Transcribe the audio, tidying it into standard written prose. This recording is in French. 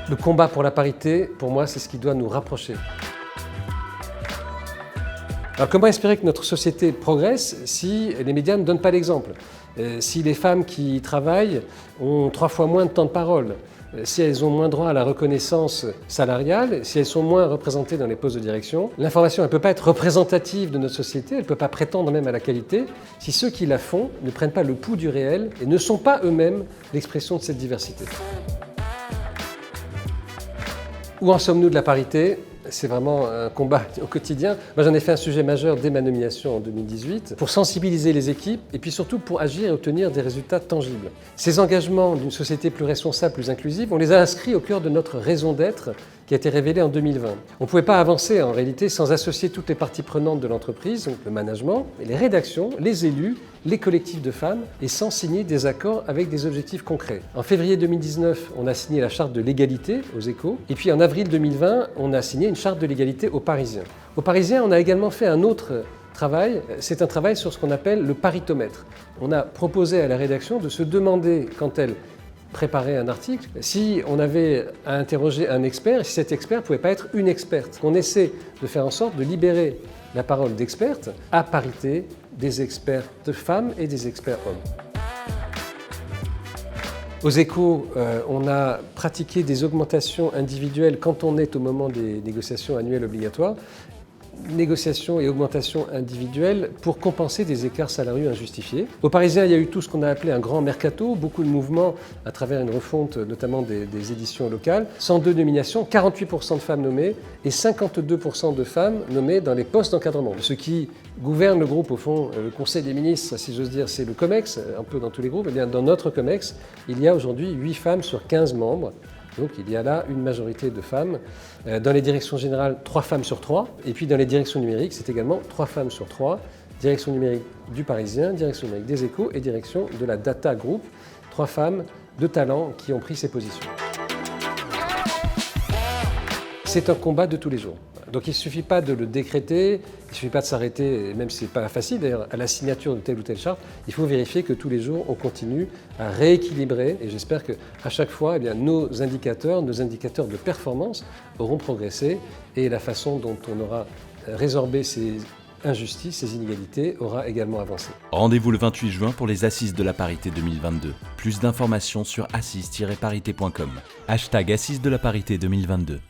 Le combat pour la parité, pour moi, c'est ce qui doit nous rapprocher. Alors comment espérer que notre société progresse si les médias ne donnent pas l'exemple ? Si les femmes qui travaillent ont 3 fois moins de temps de parole, si elles ont moins droit à la reconnaissance salariale, si elles sont moins représentées dans les postes de direction, l'information ne peut pas être représentative de notre société, elle ne peut pas prétendre même à la qualité, si ceux qui la font ne prennent pas le pouls du réel et ne sont pas eux-mêmes l'expression de cette diversité. Où en sommes-nous de la parité ? C'est vraiment un combat au quotidien. Moi, j'en ai fait un sujet majeur dès ma nomination en 2018 pour sensibiliser les équipes et puis surtout pour agir et obtenir des résultats tangibles. Ces engagements d'une société plus responsable, plus inclusive, on les a inscrits au cœur de notre raison d'être qui a été révélée en 2020. On ne pouvait pas avancer en réalité sans associer toutes les parties prenantes de l'entreprise, donc le management, les rédactions, les élus, les collectifs de femmes et sans signer des accords avec des objectifs concrets. En février 2019, on a signé la charte de l'égalité aux Échos et puis en avril 2020, on a signé une charte de l'égalité aux Parisiens. Aux Parisiens, on a également fait un autre travail, c'est un travail sur ce qu'on appelle le paritomètre. On a proposé à la rédaction de se demander quand elle préparer un article, si on avait à interroger un expert, si cet expert ne pouvait pas être une experte. On essaie de faire en sorte de libérer la parole d'expertes à parité des expertes femmes et des experts hommes. Aux Échos, on a pratiqué des augmentations individuelles quand on est au moment des négociations annuelles obligatoires. Négociations et augmentations individuelles pour compenser des écarts salariaux injustifiés. Aux Parisiens, il y a eu tout ce qu'on a appelé un grand mercato, beaucoup de mouvements à travers une refonte notamment des éditions locales. 102 nominations, 48% de femmes nommées et 52% de femmes nommées dans les postes d'encadrement. Ce qui gouverne le groupe, au fond, le Conseil des ministres, si j'ose dire, c'est le COMEX, un peu dans tous les groupes. Eh bien, dans notre COMEX, il y a aujourd'hui 8 femmes sur 15 membres. Donc il y a là une majorité de femmes. Dans les directions générales, 3 femmes sur 3. Et puis dans les directions numériques, c'est également 3 femmes sur 3. Direction numérique du Parisien, direction numérique des Échos et direction de la Data Group. 3 femmes de talent qui ont pris ces positions. C'est un combat de tous les jours. Donc il ne suffit pas de le décréter, il ne suffit pas de s'arrêter, même si ce n'est pas facile d'ailleurs, à la signature de telle ou telle charte. Il faut vérifier que tous les jours, on continue à rééquilibrer et j'espère qu'à chaque fois, eh bien, nos indicateurs de performance auront progressé et la façon dont on aura résorbé ces injustices, ces inégalités aura également avancé. Rendez-vous le 28 juin pour les Assises de la parité 2022. Plus d'informations sur assises-parité.com. #Assises de la parité 2022.